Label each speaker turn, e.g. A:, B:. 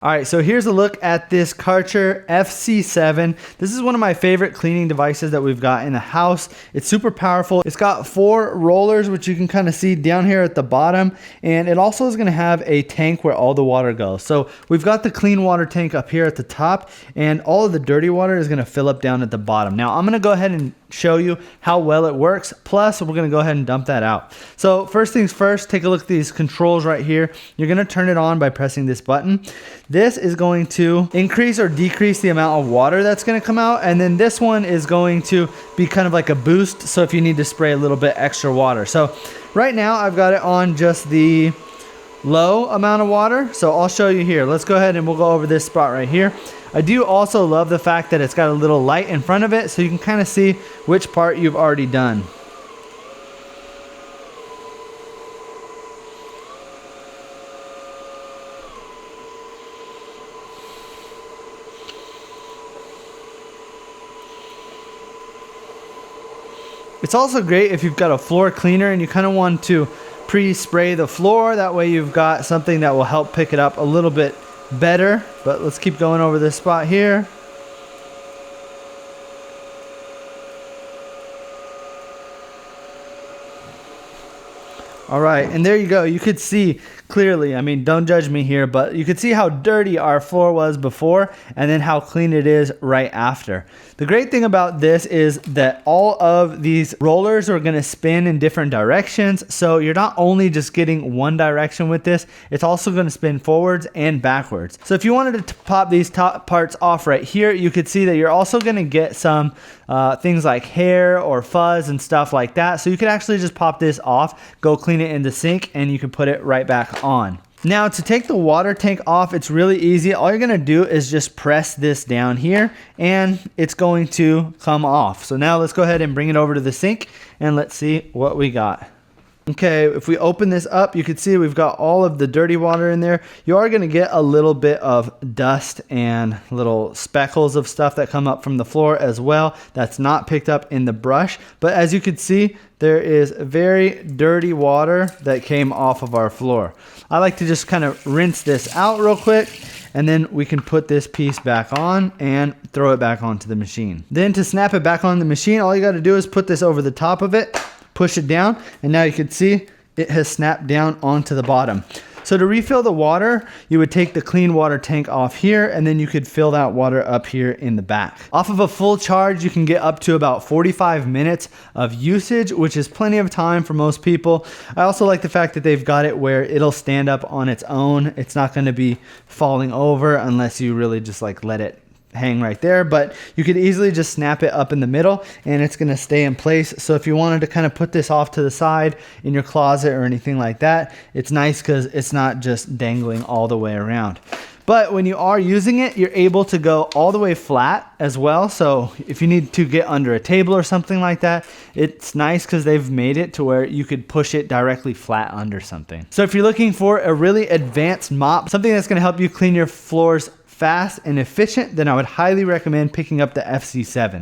A: All right, so here's a look at this Kärcher FC7. This is one of my favorite cleaning devices that we've got in the house. It's super powerful. It's got 4 rollers, which you can kind of see down here at the bottom. And it also is gonna have a tank where all the water goes. So we've got the clean water tank up here at the top, and all of the dirty water is gonna fill up down at the bottom. Now I'm gonna go ahead and show you how well it works. Plus, we're gonna go ahead and dump that out. So first things first, take a look at these controls right here. You're gonna turn it on by pressing this button. This is going to increase or decrease the amount of water that's gonna come out. And then this one is going to be kind of like a boost. So if you need to spray a little bit extra water. So right now I've got it on just the low amount of water. So I'll show you here. Let's go ahead and we'll go over this spot right here. I do also love the fact that it's got a little light in front of it so you can kind of see which part you've already done. It's also great if you've got a floor cleaner and you kind of want to pre-spray the floor. That way you've got something that will help pick it up a little bit better. But let's keep going over this spot here. All right, and there you go. You could see clearly, I mean, don't judge me here, but you could see how dirty our floor was before and then how clean it is right after. The great thing about this is that all of these rollers are gonna spin in different directions. So you're not only just getting one direction with this, it's also gonna spin forwards and backwards. So if you wanted to pop these top parts off right here, you could see that you're also gonna get some things like hair or fuzz and stuff like that. So you could actually just pop this off, go clean it in the sink, and you can put it right back on. Now to take the water tank off, it's really easy. All you're gonna do is just press this down here and it's going to come off. So now let's go ahead and bring it over to the sink and let's see what we got. Okay, if we open this up, you can see we've got all of the dirty water in there. You are going to get a little bit of dust and little speckles of stuff that come up from the floor as well. That's not picked up in the brush. But as you can see, there is very dirty water that came off of our floor. I like to just kind of rinse this out real quick, and then we can put this piece back on and throw it back onto the machine. Then to snap it back on the machine, all you got to do is put this over the top of it, push it down, and now you can see it has snapped down onto the bottom. So to refill the water, you would take the clean water tank off here, and then you could fill that water up here in the back. Off of a full charge, you can get up to about 45 minutes of usage, which is plenty of time for most people. I also like the fact that they've got it where it'll stand up on its own. It's not going to be falling over unless you really just like let it hang right there, but you could easily just snap it up in the middle and it's going to stay in place. So if you wanted to kind of put this off to the side in your closet or anything like that, it's nice because it's not just dangling all the way around. But when you are using it, you're able to go all the way flat as well. So if you need to get under a table or something like that, it's nice because they've made it to where you could push it directly flat under something. So if you're looking for a really advanced mop, something that's going to help you clean your floors fast and efficient, then I would highly recommend picking up the FC7.